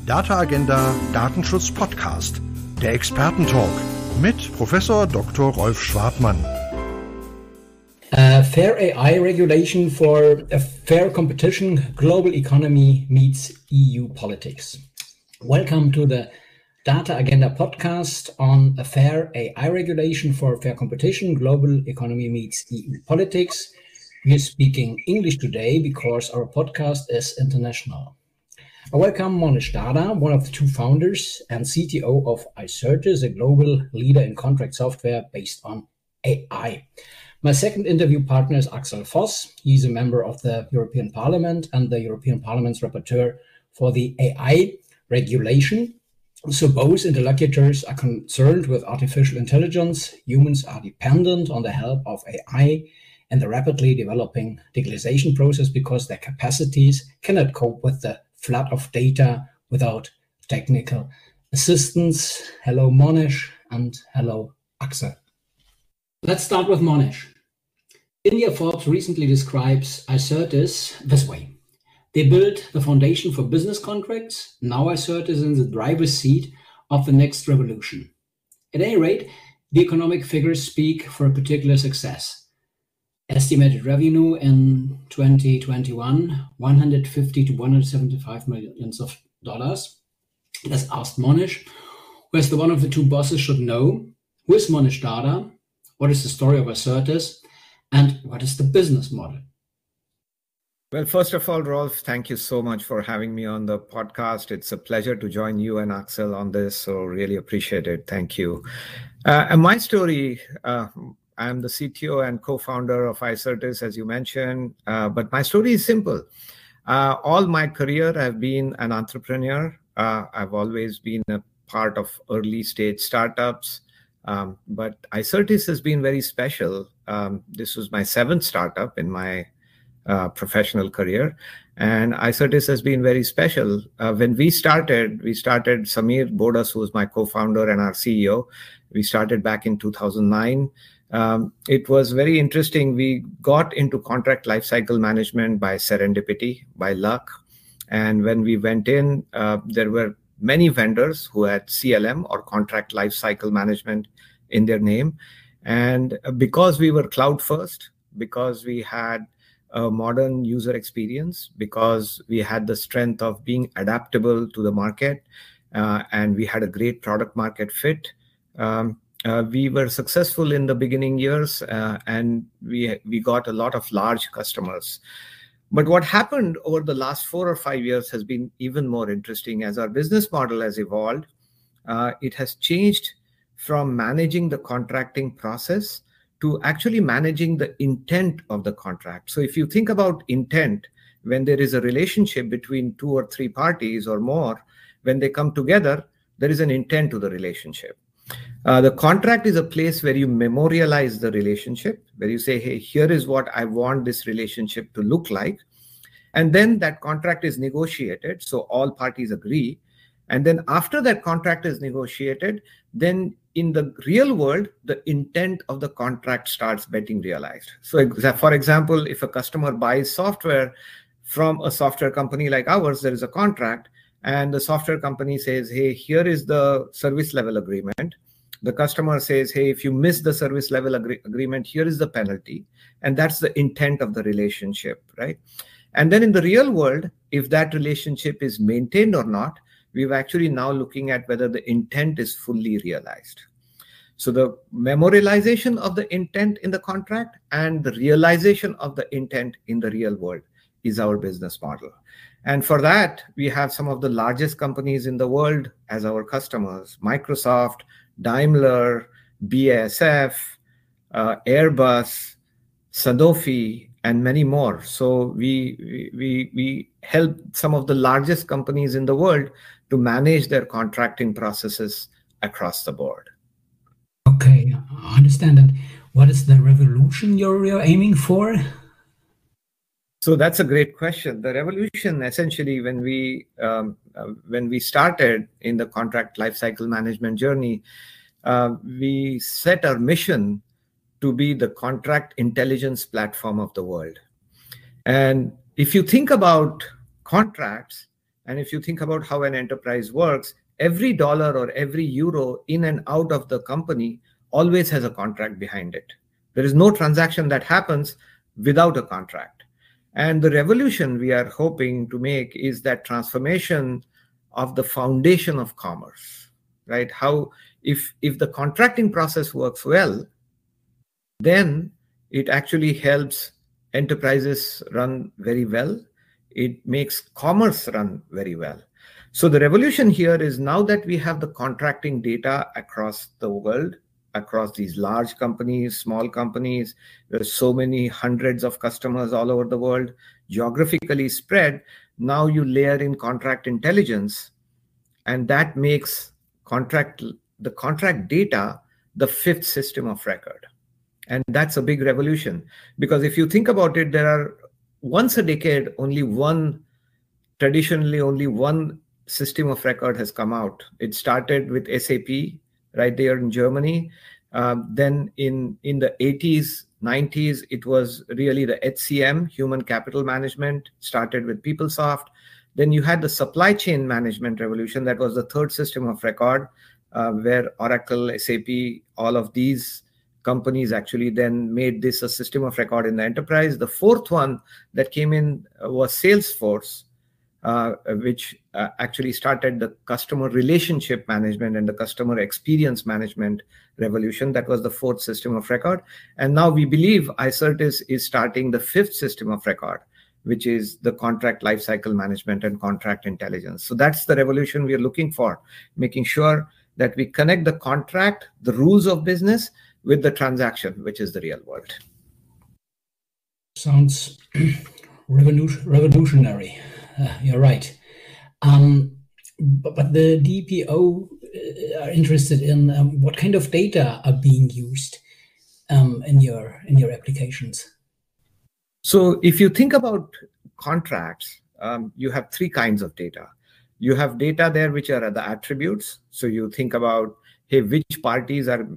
DataAgenda Datenschutz Podcast, der Expertentalk mit Professor Dr. Rolf Schwartmann. Fair AI regulation for a fair competition, global economy meets EU politics. Welcome to the DataAgenda podcast on a fair AI regulation for fair competition, global economy meets EU politics. We are speaking English today because our podcast is international. I welcome Monish Darda, one of the two founders and CTO of ICERTIS, a global leader in contract software based on AI. My second interview partner is Axel Voß. He's a member of the European Parliament and the European Parliament's rapporteur for the AI regulation. So both interlocutors are concerned with artificial intelligence. Humans are dependent on the help of AI and the rapidly developing digitalization process because their capacities cannot cope with the flood of data without technical assistance. Hello, Monish, and hello, Axel. Let's start with Monish. India Forbes recently describes ICERTIS this way. They built the foundation for business contracts. Now ICERTIS is in the driver's seat of the next revolution. At any rate, the economic figures speak for a particular success. Estimated revenue in 2021, 150 to 175 millions of dollars. Let's ask Monish, who as the one of the two bosses should know, who is Monish Darda, what is the story of ICERTIS, and what is the business model? Well, first of all, Rolf, thank you so much for having me on the podcast. It's a pleasure to join you and Axel on this, so really appreciate it. Thank you. And my story, I'm the CTO and co-founder of ICERTIS, as you mentioned, but my story is simple. All my career, I've been an entrepreneur. I've always been a part of early stage startups, but ICERTIS has been very special. This was my seventh startup in my professional career, and ICERTIS has been very special. When we started Samir Bodas, who was my co-founder and our CEO. We started back in 2009. It was very interesting. We got into contract lifecycle management by serendipity, by luck. And when we went in, there were many vendors who had CLM or contract lifecycle management in their name. And because we were cloud first, because we had a modern user experience, because we had the strength of being adaptable to the market, and we had a great product market fit, we were successful in the beginning years, and we got a lot of large customers. But what happened over the last 4 or 5 years has been even more interesting. As our business model has evolved, it has changed from managing the contracting process to actually managing the intent of the contract. So if you think about intent, when there is a relationship between 2 or 3 parties or more, when they come together, there is an intent to the relationship. The contract is a place where you memorialize the relationship, where you say, hey, here is what I want this relationship to look like. And then that contract is negotiated, so all parties agree. And then after that contract is negotiated, then in the real world, the intent of the contract starts getting realized. So for example, if a customer buys software from a software company like ours, there is a contract. And the software company says, hey, here is the service level agreement. The customer says, hey, if you miss the service level agreement, here is the penalty. And that's the intent of the relationship, right? And then in the real world, if that relationship is maintained or not, we're actually now looking at whether the intent is fully realized. So the memorialization of the intent in the contract and the realization of the intent in the real world is our business model. And for that, we have some of the largest companies in the world as our customers: Microsoft, Daimler, BASF, Airbus, Sanofi, and many more. So we help some of the largest companies in the world to manage their contracting processes across the board. Okay, I understand that. What is the revolution you're aiming for? So that's a great question. The revolution, essentially, when we started in the contract lifecycle management journey, we set our mission to be the contract intelligence platform of the world. And if you think about contracts, And if you think about how an enterprise works, every dollar or every euro in and out of the company always has a contract behind it. There is no transaction that happens without a contract. And the revolution we are hoping to make is that transformation of the foundation of commerce, right? How if the contracting process works well, then it actually helps enterprises run very well. It makes commerce run very well. So the revolution here is now that we have the contracting data across the world, across these large companies, small companies, there are so many hundreds of customers all over the world, geographically spread. Now you layer in contract intelligence, and that makes the contract data the fifth system of record. And that's a big revolution, because if you think about it, there are once a decade, traditionally only one system of record has come out. It started with SAP right there in Germany. Then in the 80s, 90s, it was really the HCM, human capital management, started with PeopleSoft. Then you had the supply chain management revolution. That was the third system of record, where Oracle, SAP, all of these companies actually then made this a system of record in the enterprise. The fourth one that came in was Salesforce, which actually started the customer relationship management and the customer experience management revolution. That was the fourth system of record. And now we believe ICERTIS is starting the fifth system of record, which is the contract lifecycle management and contract intelligence. So that's the revolution we are looking for, making sure that we connect the contract, the rules of business, with the transaction, which is the real world. Sounds revolutionary. You're right. But the DPO are interested in what kind of data are being used in your applications. So if you think about contracts, you have three kinds of data. You have data there which are the attributes. So you think about, hey, which parties are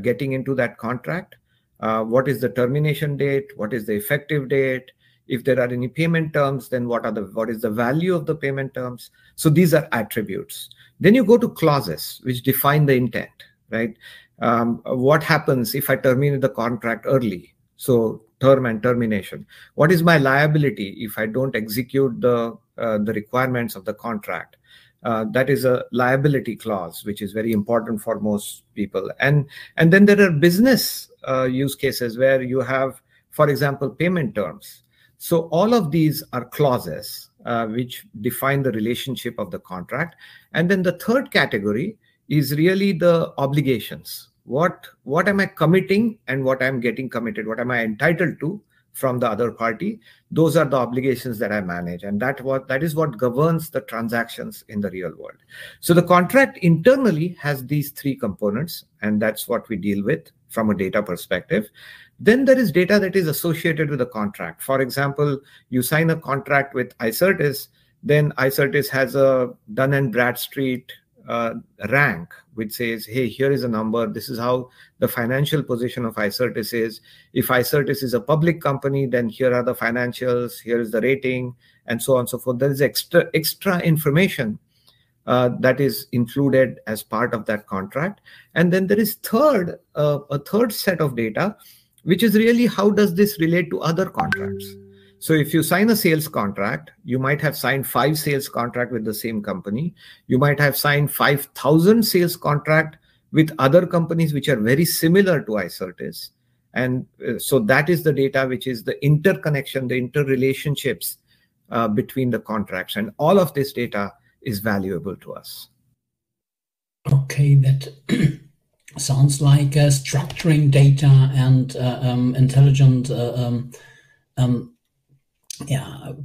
getting into that contract? What is the termination date? What is the effective date? If there are any payment terms, then what is the value of the payment terms? So these are attributes. Then you go to clauses, which define the intent, right? What happens if I terminate the contract early? So term and termination. What is my liability if I don't execute the requirements of the contract? That is a liability clause, which is very important for most people. And then there are business use cases where you have, for example, payment terms. So all of these are clauses which define the relationship of the contract. And then the third category is really the obligations. What am I committing and what I'm getting committed? What am I entitled to from the other party? Those are the obligations that I manage. And that is what governs the transactions in the real world. So the contract internally has these three components, and that's what we deal with from a data perspective. Then there is data that is associated with the contract. For example, you sign a contract with ICERTIS, then ICERTIS has a Dun & Bradstreet rank, which says, hey, here is a number. This is how the financial position of ICERTIS is. If ICERTIS is a public company, then here are the financials, here is the rating, and so on and so forth. There is extra information that is included as part of that contract. And then there is a third set of data, which is really how does this relate to other contracts. So if you sign a sales contract, you might have signed 5 sales contracts with the same company. You might have signed 5,000 sales contracts with other companies which are very similar to ICERTIS. And so that is the data, which is the interconnection, the interrelationships between the contracts. And all of this data is valuable to us. Okay, that sounds like structuring data and intelligent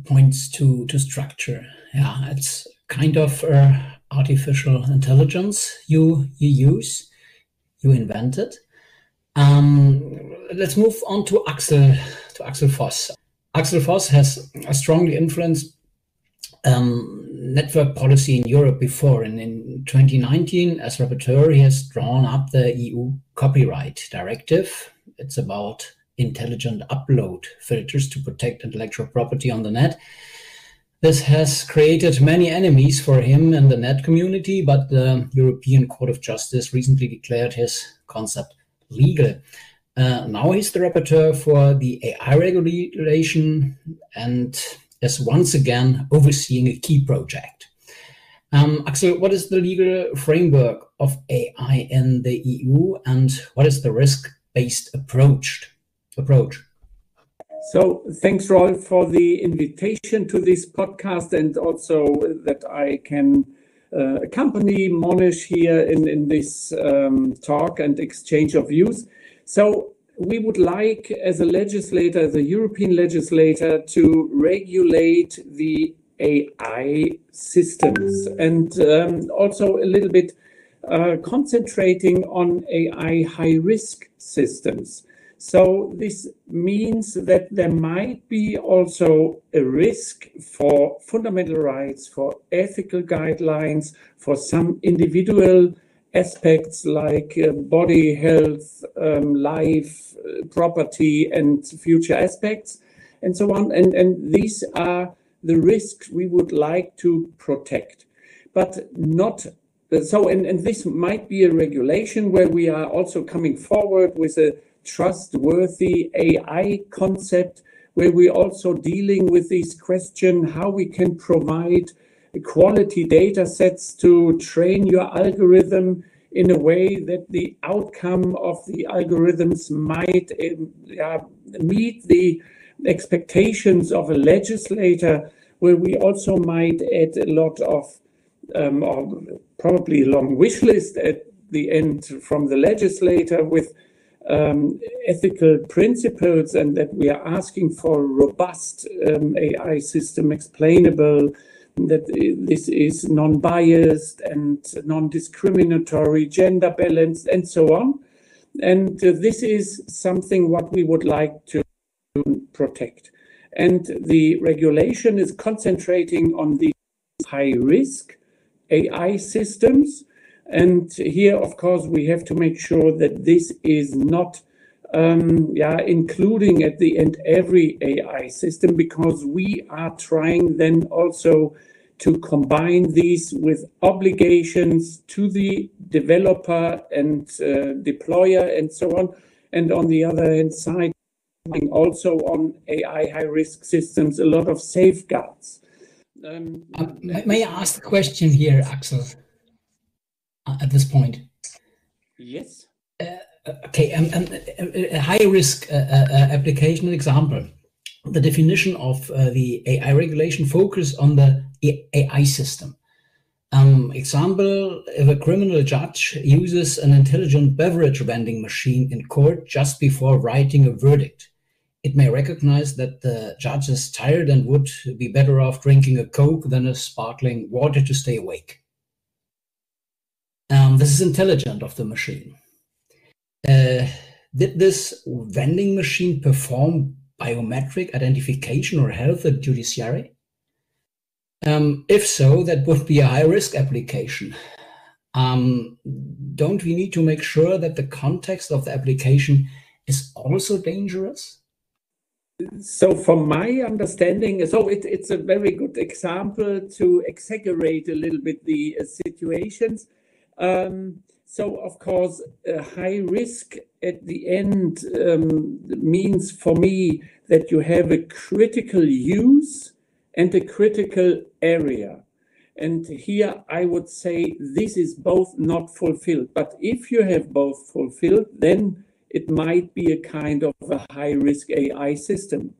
points to structure. Yeah, it's kind of artificial intelligence you invented. Let's move on to Axel Voß. Axel Voß has strongly influenced network policy in Europe before, and in 2019, as rapporteur, he has drawn up the EU Copyright Directive. It's about intelligent upload filters to protect intellectual property on the net. This has created many enemies for him in the net community, but the European Court of Justice recently declared his concept legal. Now he's the rapporteur for the AI regulation and is once again overseeing a key project. Axel, what is the legal framework of AI in the EU, and what is the risk-based approach? So thanks, Rolf, for the invitation to this podcast, and also that I can accompany Monish here in this talk and exchange of views. So we would like, as a legislator, as a European legislator, to regulate the AI systems, and also a little bit concentrating on AI high-risk systems. So this means that there might be also a risk for fundamental rights, for ethical guidelines, for some individual aspects like body health, life, property, and future aspects, and so on. And these are the risks we would like to protect, but not so. And this might be a regulation where we are also coming forward with a trustworthy AI concept, where we're also dealing with this question how we can provide quality data sets to train your algorithm in a way that the outcome of the algorithms might meet the expectations of a legislator, where we also might add a lot of or probably a long wish list at the end from the legislator with ethical principles, and that we are asking for robust AI system, explainable, that this is non-biased and non-discriminatory, gender balanced, and so on. And this is something what we would like to protect. And the regulation is concentrating on the high-risk AI systems. And here, of course, we have to make sure that this is not including at the end every AI system, because we are trying then also to combine these with obligations to the developer and deployer and so on. And on the other hand side, also on AI high-risk systems, a lot of safeguards. May I ask a question here, Axel? At this point, yes. Okay, a high-risk application example. The definition of the AI regulation focus on the AI system. Example: if a criminal judge uses an intelligent beverage vending machine in court just before writing a verdict, it may recognize that the judge is tired and would be better off drinking a Coke than a sparkling water to stay awake. This is intelligent of the machine. Did this vending machine perform biometric identification or health at judiciary? If so, that would be a high-risk application. Don't we need to make sure that the context of the application is also dangerous? So from my understanding, so it's a very good example to exaggerate a little bit the situations. So, of course, high risk at the end means for me that you have a critical use and a critical area. And here I would say this is both not fulfilled. But if you have both fulfilled, then it might be a kind of a high risk AI system.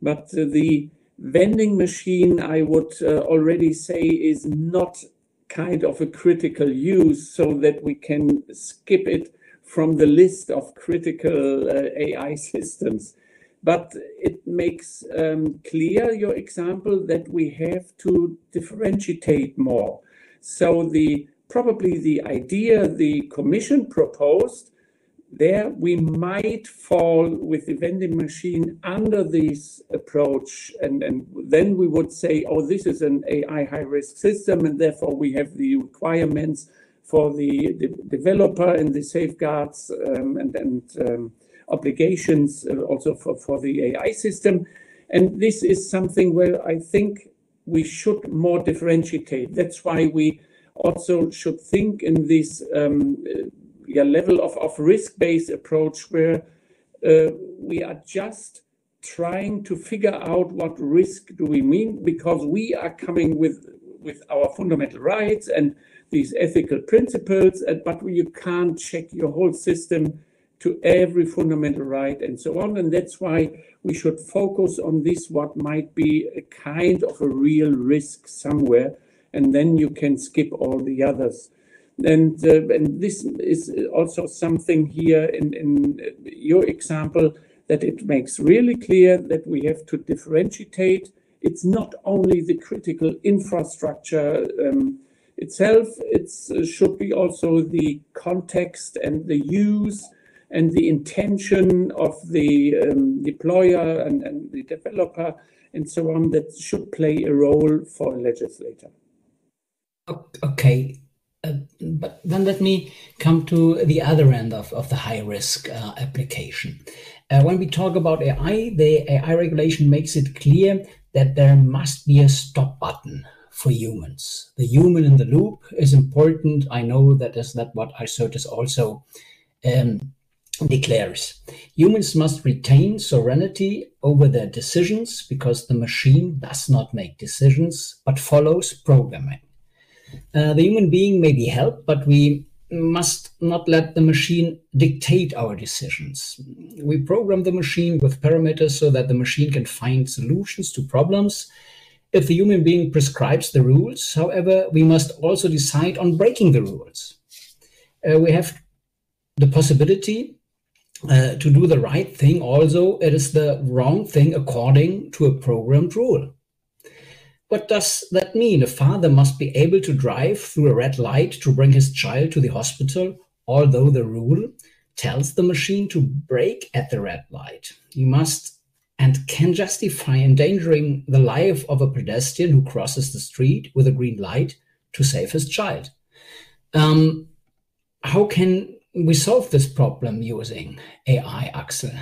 But the vending machine, I would already say, is not kind of a critical use, so that we can skip it from the list of critical AI systems. But it makes clear, your example, that we have to differentiate more. So probably the idea the Commission proposed, there we might fall with the vending machine under this approach, and then we would say, oh, this is an AI high-risk system, and therefore we have the requirements for the developer and the safeguards and obligations also for the AI system. And this is something where I think we should more differentiate. That's why we also should think in this level of risk-based approach, where we are just trying to figure out what risk do we mean, because we are coming with our fundamental rights and these ethical principles, but you can't check your whole system to every fundamental right and so on. And that's why we should focus on this, what might be a kind of a real risk somewhere, and then you can skip all the others. And this is also something here in your example, that it makes really clear that we have to differentiate. It's not only the critical infrastructure itself, it should be also the context and the use and the intention of the deployer and the developer and so on, that should play a role for a legislator. Okay. But then let me come to the other end of the high-risk application. When we talk about AI, the AI regulation makes it clear that there must be a stop button for humans. The human in the loop is important. I know that is not what ICERTIS also declares. Humans must retain sovereignty over their decisions, because the machine does not make decisions but follows programming. The human being may be helped, but we must not let the machine dictate our decisions. We program the machine with parameters so that the machine can find solutions to problems. If the human being prescribes the rules, however, we must also decide on breaking the rules. We have the possibility to do the right thing, although it is the wrong thing according to a programmed rule. What does that mean? A father must be able to drive through a red light to bring his child to the hospital, although the rule tells the machine to brake at the red light. He must and can justify endangering the life of a pedestrian who crosses the street with a green light to save his child. How can we solve this problem using AI, Axel?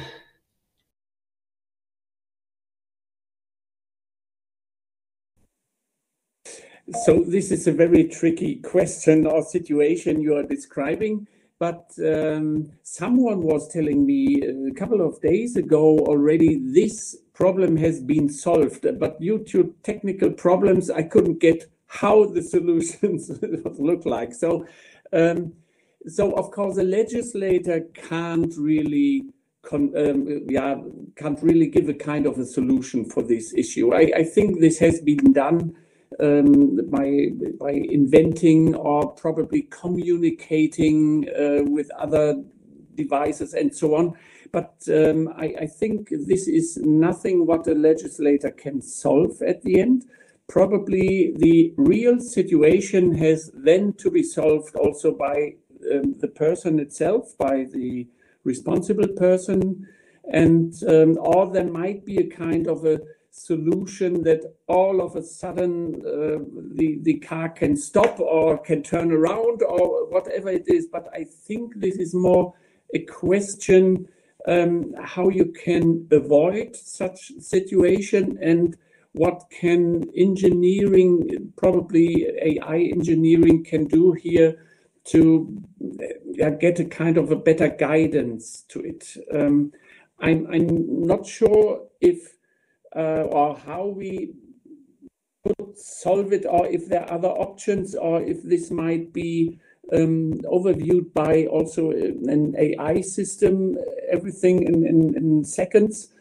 So this is a very tricky question or situation you are describing, but someone was telling me a couple of days ago already this problem has been solved, but due to technical problems, I couldn't get how the solutions look like. So of course, the legislator can't really give a kind of a solution for this issue. I think this has been done by inventing or probably communicating with other devices and so on. But I think this is nothing what a legislator can solve at the end. Probably the real situation has then to be solved also by the person itself, by the responsible person, and or there might be a kind of a solution that all of a sudden the car can stop or can turn around or whatever it is. But I think this is more a question how you can avoid such situation and what can engineering, probably AI engineering, can do here to get a kind of a better guidance to it. I'm not sure if or how we could solve it, or if there are other options, or if this might be overviewed by also an AI system, everything in seconds.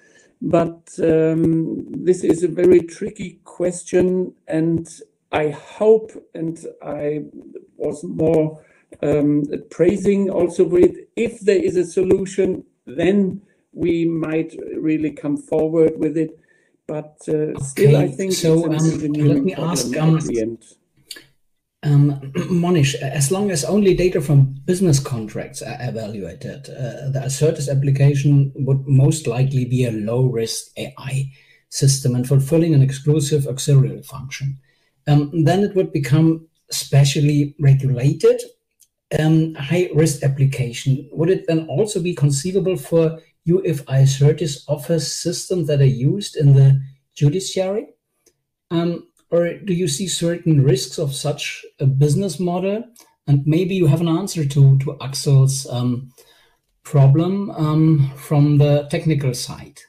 But this is a very tricky question, and I hope, and I was more praising also with, if there is a solution, then we might really come forward with it. But still, I think so. Let me ask, Monish, as long as only data from business contracts are evaluated, the ICERTIS application would most likely be a low-risk AI system and fulfilling an exclusive auxiliary function. Then it would become specially regulated high-risk application. Would it then also be conceivable for you if ICERTIS offers systems that are used in the judiciary? Or do you see certain risks of such a business model? And maybe you have an answer to Axel's problem from the technical side.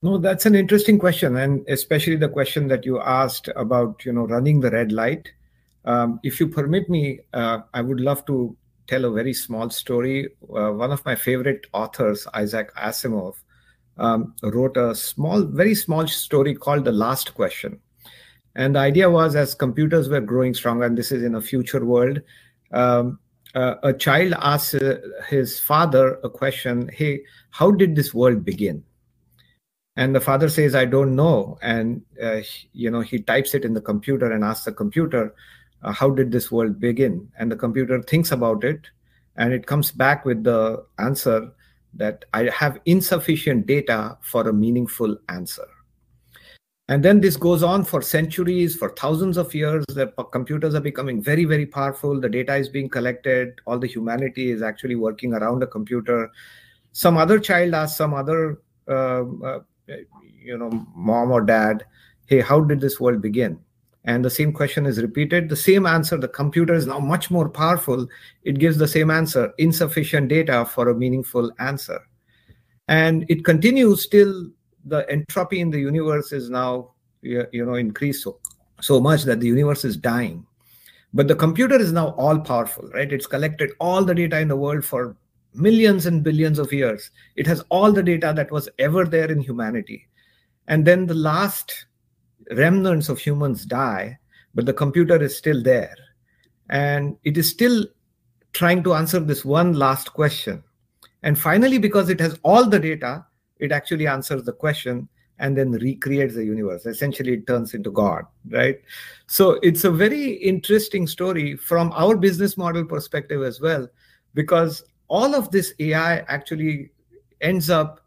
No, that's an interesting question, and especially the question that you asked about, running the red light. If you permit me, I would love to tell a very small story. One of my favorite authors, Isaac Asimov, wrote a very small story called The Last Question. And the idea was, as computers were growing stronger, and this is in a future world, a child asks his father a question, hey, how did this world begin? And the father says, I don't know. And, he types it in the computer and asks the computer, how did this world begin? And the computer thinks about it, and it comes back with the answer that I have insufficient data for a meaningful answer. And then this goes on for centuries, for thousands of years. The computers are becoming very, very powerful. The data is being collected. All the humanity is actually working around a computer. Some other child asks some other mom or dad, hey, how did this world begin? And the same question is repeated. The same answer, the computer is now much more powerful. It gives the same answer, insufficient data for a meaningful answer. And it continues till the entropy in the universe is now, increased so much that the universe is dying. But the computer is now all powerful, right? It's collected all the data in the world for millions and billions of years. It has all the data that was ever there in humanity. And then the last remnants of humans die, but the computer is still there. And it is still trying to answer this one last question. And finally, because it has all the data, it actually answers the question and then recreates the universe. Essentially, it turns into God, right? So it's a very interesting story from our business model perspective as well, because all of this AI actually ends up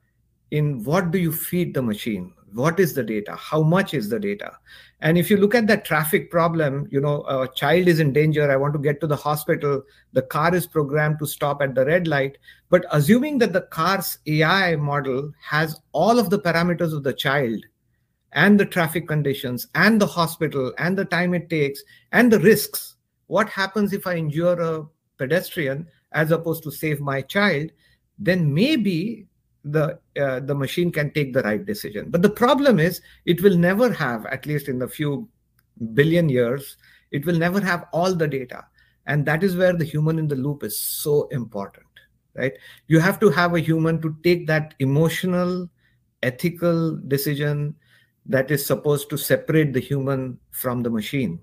in what do you feed the machine? What is the data? How much is the data? And if you look at that traffic problem, a child is in danger. I want to get to the hospital. The car is programmed to stop at the red light. But assuming that the car's AI model has all of the parameters of the child and the traffic conditions and the hospital and the time it takes and the risks, what happens if I injure a pedestrian as opposed to save my child, then maybe the machine can take the right decision. But the problem is it will never have, at least in the few billion years, it will never have all the data. And that is where the human in the loop is so important, right? You have to have a human to take that emotional, ethical decision that is supposed to separate the human from the machine.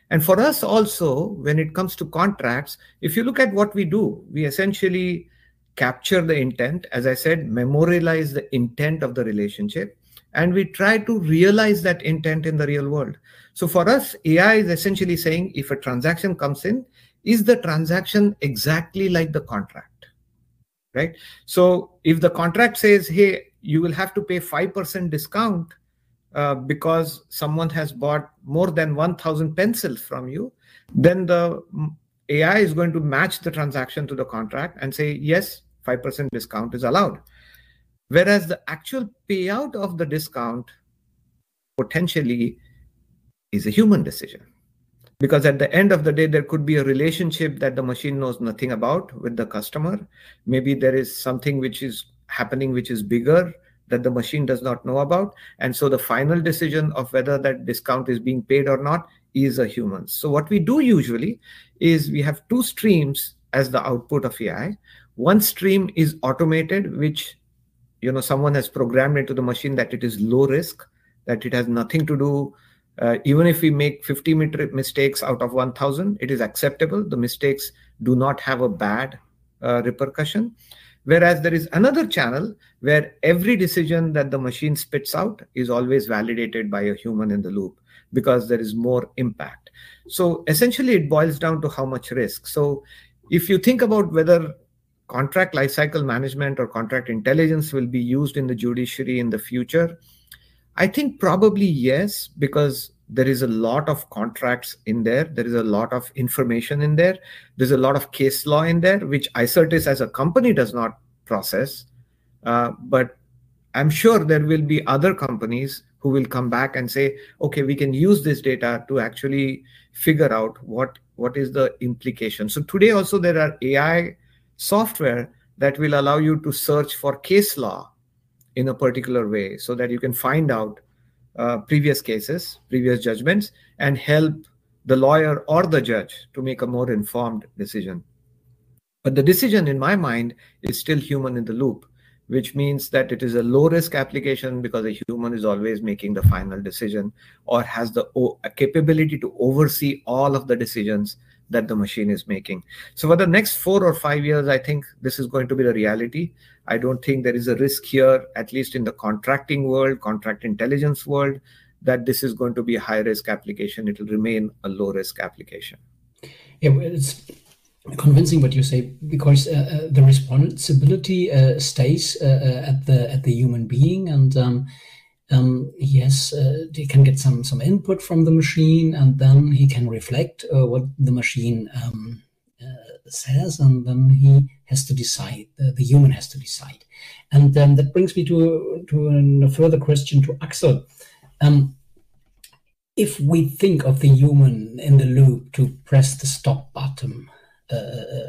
And for us also, when it comes to contracts, if you look at what we do, we essentially capture the intent, as I said, memorialize the intent of the relationship, and we try to realize that intent in the real world. So for us, AI is essentially saying, if a transaction comes in, is the transaction exactly like the contract, right? So if the contract says, hey, you will have to pay 5% discount because someone has bought more than 1,000 pencils from you, then the AI is going to match the transaction to the contract and say, yes, 5% discount is allowed. Whereas the actual payout of the discount potentially is a human decision. Because at the end of the day, there could be a relationship that the machine knows nothing about with the customer. Maybe there is something which is happening which is bigger that the machine does not know about. And so the final decision of whether that discount is being paid or not is a human. So what we do usually is we have two streams as the output of AI. One stream is automated, which someone has programmed into the machine that it is low risk, that it has nothing to do. Even if we make 50 mistakes out of 1,000, it is acceptable. The mistakes do not have a bad repercussion. Whereas there is another channel where every decision that the machine spits out is always validated by a human in the loop, because there is more impact. So essentially, it boils down to how much risk. So if you think about whether contract lifecycle management or contract intelligence will be used in the judiciary in the future, I think probably yes, because there is a lot of contracts in there. There is a lot of information in there. There's a lot of case law in there, which ICERTIS as a company does not process. But I'm sure there will be other companies who will come back and say, okay, we can use this data to actually figure out what is the implication. So today also there are AI software that will allow you to search for case law in a particular way so that you can find out previous cases, previous judgments, and help the lawyer or the judge to make a more informed decision. But the decision in my mind is still human in the loop, which means that it is a low risk application because a human is always making the final decision or has the capability to oversee all of the decisions that the machine is making. So for the next 4 or 5 years, I think this is going to be the reality. I don't think there is a risk here, at least in the contracting world, contract intelligence world, that this is going to be a high risk application. It will remain a low risk application. Yeah, well, it's convincing what you say, because the responsibility stays at the human being, and yes, he can get some input from the machine, and then he can reflect what the machine says, and then he has to decide. The human has to decide, and that brings me to a further question to Axel. If we think of the human in the loop to press the stop button,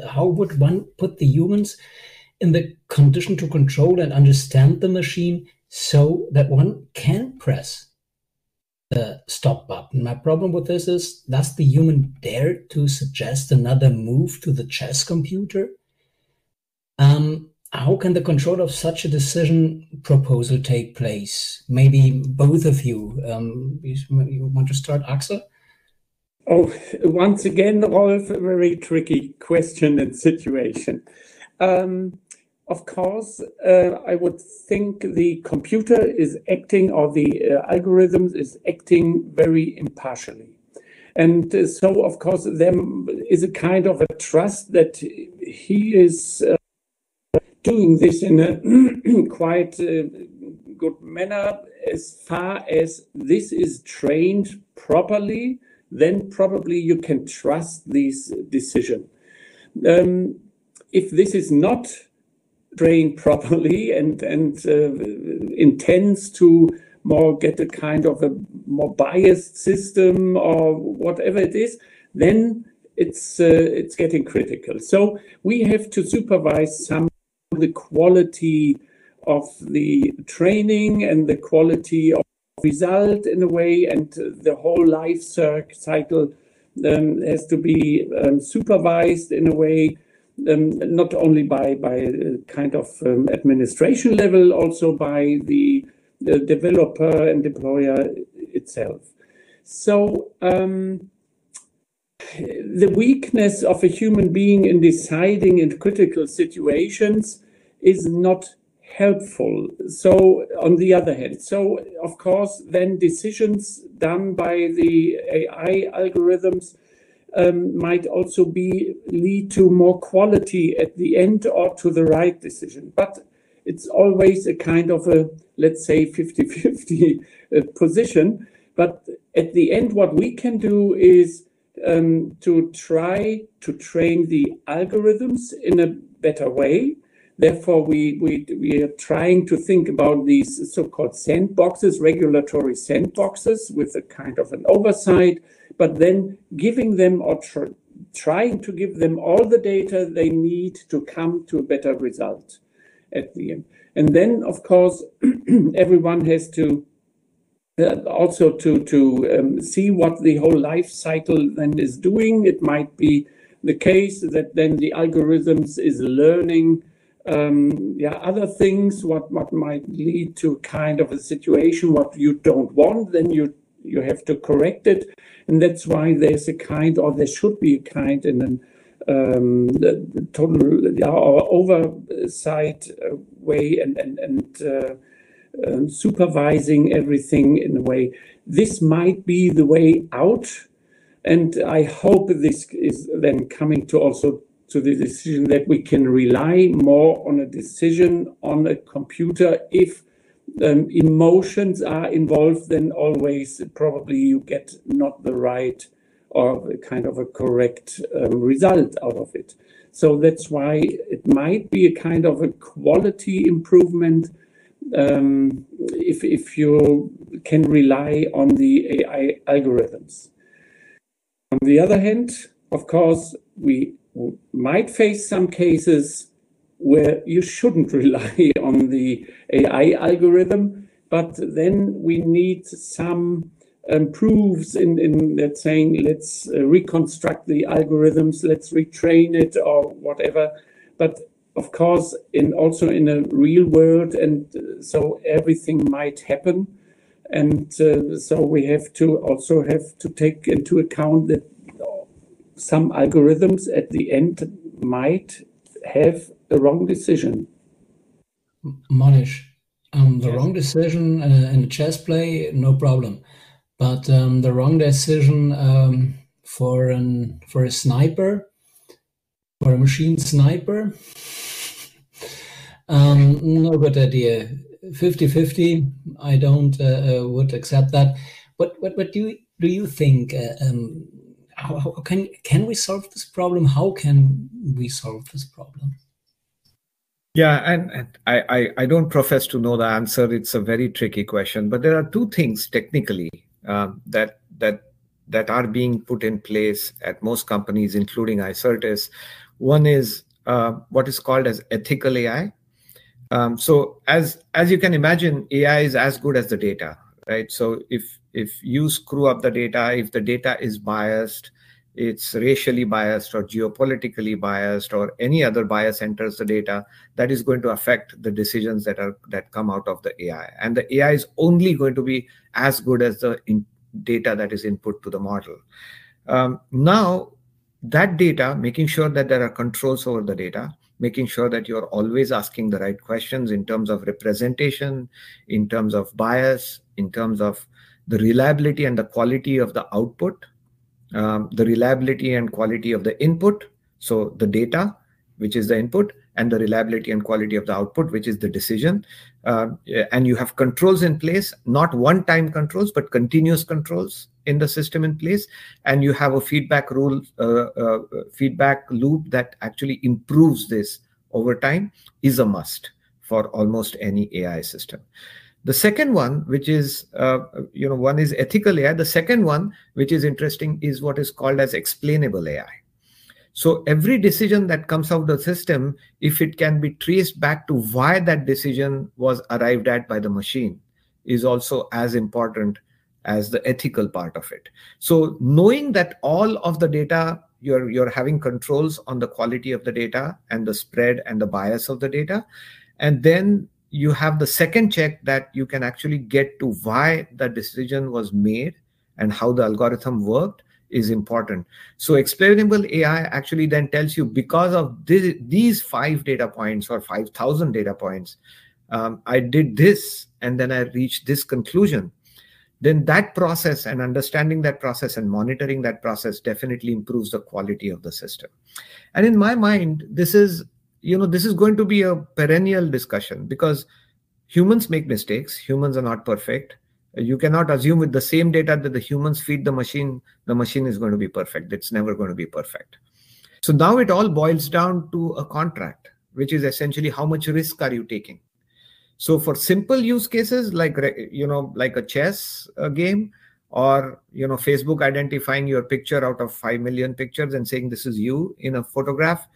how would one put the humans in the condition to control and understand the machine so that one can press the stop button? My problem with this is, does the human dare to suggest another move to the chess computer? How can the control of such a decision proposal take place? Maybe both of you. You want to start, Axel? Oh, once again, Rolf, a very tricky question and situation. Of course, I would think the computer is acting, or the algorithms is acting very impartially. And so, of course, there is a kind of a trust that he is doing this in a quite good manner. As far as this is trained properly, then probably you can trust this decision. If this is not trained properly and intends to more get a kind of a more biased system or whatever it is, then it's getting critical. So we have to supervise some of the quality of the training and the quality of result in a way, and the whole life cycle has to be supervised in a way, not only by kind of administration level, also by the developer and deployer itself. So the weakness of a human being in deciding in critical situations is not helpful. So on the other hand, so of course then decisions done by the AI algorithms might also lead to more quality at the end, or to the right decision. But it's always a kind of a, let's say, 50-50 position. But at the end, what we can do is to try to train the algorithms in a better way. Therefore, we are trying to think about these so-called sandboxes, regulatory sandboxes, with a kind of an oversight, but then giving them, or trying to give them, all the data they need to come to a better result at the end. And then, of course, everyone has to also to see what the whole life cycle then is doing. It might be the case that then the algorithms is learning other things, what might lead to kind of a situation what you don't want, then you have to correct it. And that's why there's a kind, or there should be a kind, in an total or oversight way, and supervising everything in a way. This might be the way out, and I hope this is then coming to also to the decision that we can rely more on a decision on a computer. If emotions are involved, then always probably you get not the right or kind of a correct result out of it. So that's why it might be a kind of a quality improvement if you can rely on the AI algorithms. On the other hand, of course, we might face some cases where you shouldn't rely on the AI algorithm, but then we need some proofs in let's saying, let's reconstruct the algorithms, let's retrain it or whatever. But of course, also in a real world, and so everything might happen. And so we have to take into account that some algorithms at the end might have a wrong decision. Monish, the wrong decision in a chess play, no problem. But the wrong decision for a sniper, for a machine sniper, no good idea. 50-50, I don't would accept that. What do you think? How can we solve this problem? How can we solve this problem? Yeah, and I don't profess to know the answer. It's a very tricky question, but there are two things technically that are being put in place at most companies, including ICERTIS. One is what is called as ethical AI. So as you can imagine, AI is as good as the data, right? So if you screw up the data, if the data is biased, it's racially biased or geopolitically biased or any other bias enters the data, that is going to affect the decisions that come out of the AI. And the AI is only going to be as good as the data that is input to the model. Now, that data, making sure that there are controls over the data, making sure that you're always asking the right questions in terms of representation, in terms of bias, in terms of the reliability and the quality of the output, the reliability and quality of the input, so the data, which is the input, and the reliability and quality of the output, which is the decision. And you have controls in place, not one-time controls, but continuous controls in the system in place. And you have a feedback loop that actually improves this over time, is a must for almost any AI system. The second one, which is, one is ethical AI. The second one, which is interesting, is what is called as explainable AI. So every decision that comes out of the system, if it can be traced back to why that decision was arrived at by the machine, is also as important as the ethical part of it. So knowing that all of the data, you're having controls on the quality of the data and the spread and the bias of the data, and then you have the second check that you can actually get to why the decision was made and how the algorithm worked, is important. So explainable AI actually then tells you, because of these 5 data points or 5,000 data points, I did this and then I reached this conclusion. Then that process and understanding that process and monitoring that process definitely improves the quality of the system. And in my mind, this is going to be a perennial discussion, because humans make mistakes. Humans are not perfect. You cannot assume with the same data that the humans feed the machine is going to be perfect. It's never going to be perfect. So now it all boils down to a contract, which is essentially how much risk are you taking. So for simple use cases like a chess game, or Facebook identifying your picture out of 5 million pictures and saying this is you in a photograph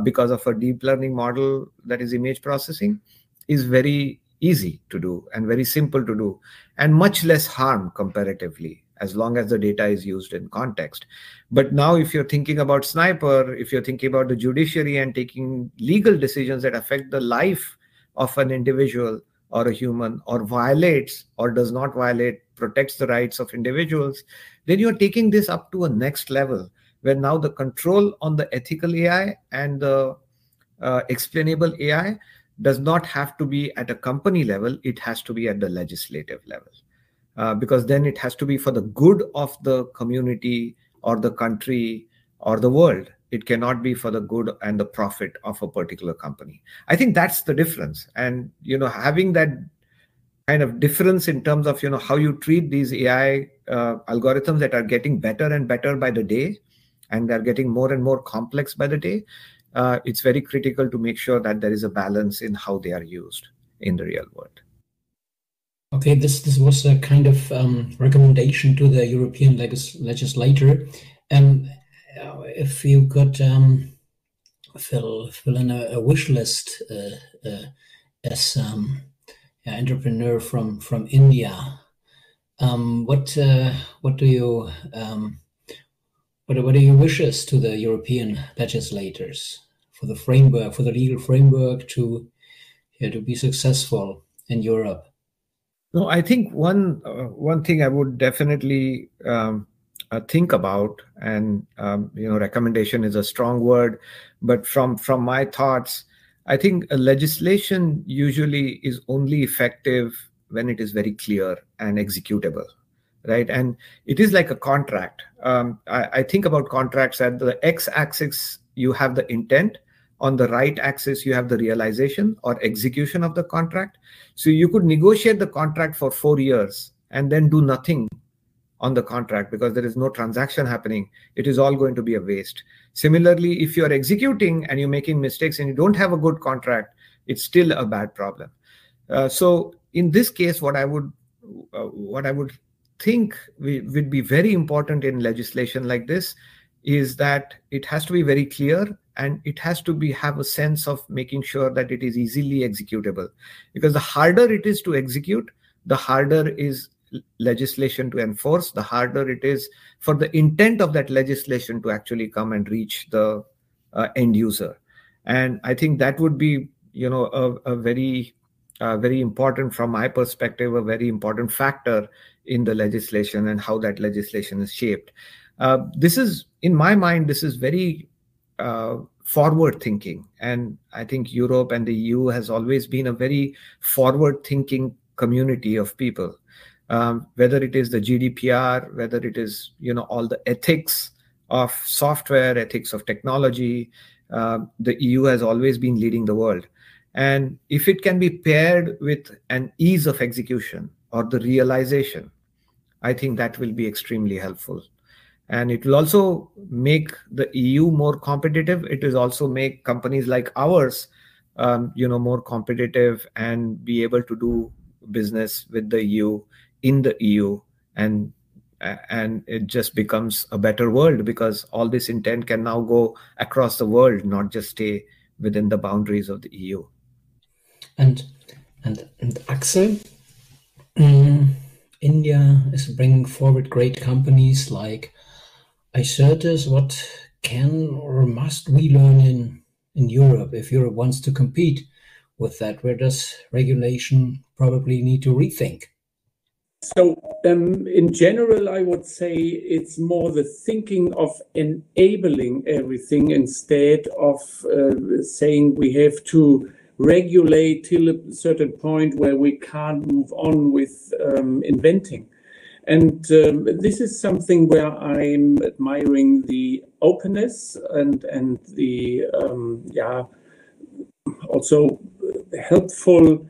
because of a deep learning model that is image processing, is very easy to do and very simple to do, and much less harm comparatively, as long as the data is used in context. But now if you're thinking about sniper, if you're thinking about the judiciary and taking legal decisions that affect the life of an individual or a human, or violates or does not violate, protects the rights of individuals, then you're taking this up to a next level, where now the control on the ethical AI and the explainable AI does not have to be at a company level. It has to be at the legislative level, because then it has to be for the good of the community or the country or the world. It cannot be for the good and the profit of a particular company. I think that's the difference. And, having that kind of difference in terms of, how you treat these AI algorithms that are getting better and better by the day, and they're getting more and more complex by the day, it's very critical to make sure that there is a balance in how they are used in the real world. Okay, this was a kind of recommendation to the European legislator. If you could fill in a wish list as entrepreneur from India, what are your wishes to the European legislators for the legal framework to be successful in Europe? No, I think one thing I would definitely think about, and recommendation is a strong word, but from my thoughts, I think a legislation usually is only effective when it is very clear and executable, right? And it is like a contract. I think about contracts at the x-axis, you have the intent. On the right axis, you have the realization or execution of the contract. So you could negotiate the contract for 4 years and then do nothing on the contract because there is no transaction happening. It is all going to be a waste. Similarly, if you're executing and you're making mistakes and you don't have a good contract, it's still a bad problem. So in this case, what I would think would be very important in legislation like this is that it has to be very clear and it has to have a sense of making sure that it is easily executable. Because the harder it is to execute, the harder is legislation to enforce, the harder it is for the intent of that legislation to actually come and reach the end user. And I think that would be, a very important, from my perspective, a very important factor in the legislation and how that legislation is shaped. This is, in my mind, this is very forward thinking. And I think Europe and the EU has always been a very forward thinking community of people. Whether it is the GDPR, whether it is, all the ethics of software, ethics of technology, the EU has always been leading the world. And if it can be paired with an ease of execution or the realization, I think that will be extremely helpful. And it will also make the EU more competitive. It will also make companies like ours, more competitive and be able to do business with the EU, in the EU, and it just becomes a better world because all this intent can now go across the world, not just stay within the boundaries of the EU. And Axel, India is bringing forward great companies like ICERTIS. What can or must we learn in Europe if Europe wants to compete with that? Where does regulation probably need to rethink? So in general, I would say it's more the thinking of enabling everything instead of saying we have to regulate till a certain point where we can't move on with inventing. And this is something where I'm admiring the openness and the also helpful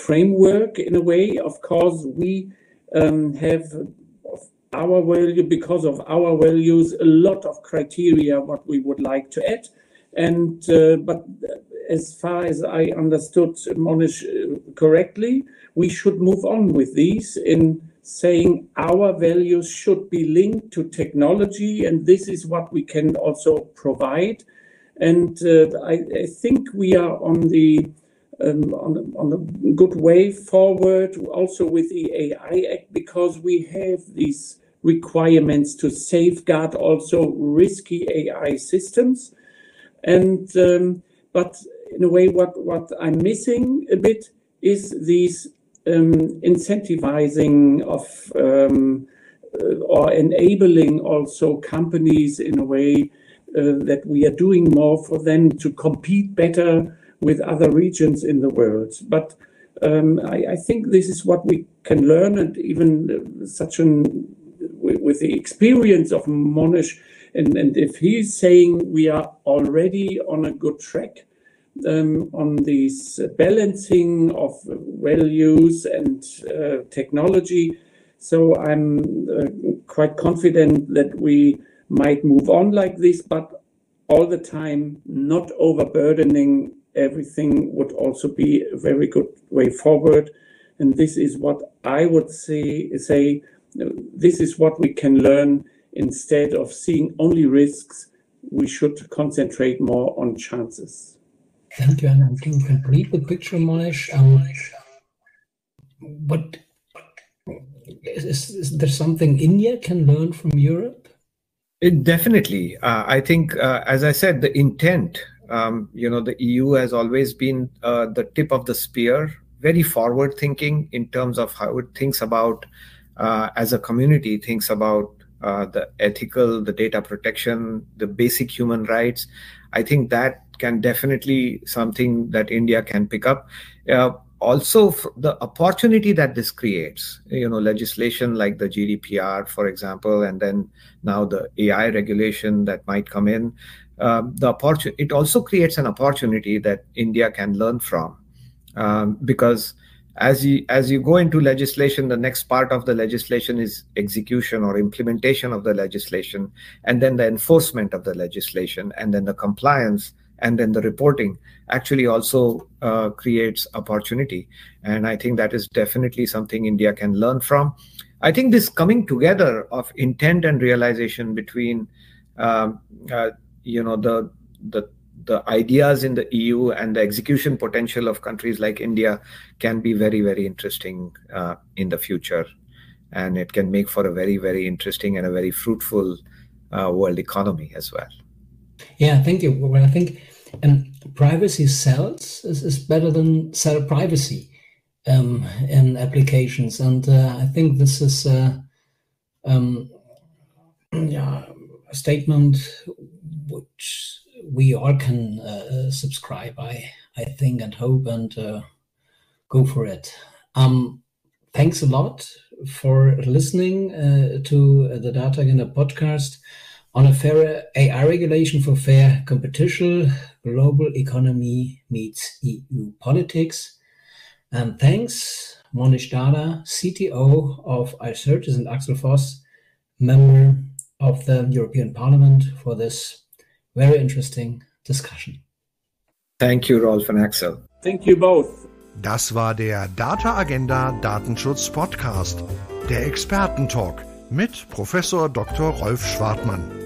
framework in a way. Of course, we have our value, because of our values, a lot of criteria what we would like to add. And but as far as I understood Monish correctly, we should move on with these in saying our values should be linked to technology, and this is what we can also provide. And I think we are on the good way forward, also with the AI Act, because we have these requirements to safeguard also risky AI systems. And but in a way, what I'm missing a bit is these incentivizing of or enabling also companies in a way that we are doing more for them to compete better with other regions in the world. But I think this is what we can learn, and even with the experience of Monish, and if he's saying we are already on a good track on this balancing of values and technology, so I'm quite confident that we might move on like this, but all the time not overburdening everything would also be a very good way forward. And this is what I would say this is what we can learn. Instead of seeing only risks, we should concentrate more on chances. Thank you. And to complete the picture, Monish, what is there something India can learn from Europe? Definitely. I think, as I said, the intent, the EU has always been the tip of the spear, very forward thinking in terms of how it thinks about, as a community, thinks about the ethical, the data protection, the basic human rights. I think that can definitely something that India can pick up. Also, the opportunity that this creates, legislation like the GDPR, for example, and then now the AI regulation that might come in, it also creates an opportunity that India can learn from, because as you go into legislation, the next part of the legislation is execution or implementation of the legislation, and then the enforcement of the legislation, and then the compliance, and then the reporting actually also creates opportunity. And I think that is definitely something India can learn from. I think this coming together of intent and realization between the ideas in the EU and the execution potential of countries like India can be very, very interesting in the future. And it can make for a very, very interesting and a very fruitful world economy as well. Yeah, thank you. Well, I think privacy sells is better than sell privacy in applications. And I think this is a statement which we all can subscribe, I think, and hope, and go for it. Thanks a lot for listening to the DataAgenda podcast on a fair AI regulation for fair competition, global economy meets EU politics. And thanks, Monish Darda, CTO of ICERTIS, and Axel Voß, member of the European Parliament, for this very interesting discussion. Thank you, Rolf and Axel. Thank you both. Das war der DataAgenda Datenschutz Podcast, der Expertentalk mit Professor Dr. Rolf Schwartmann.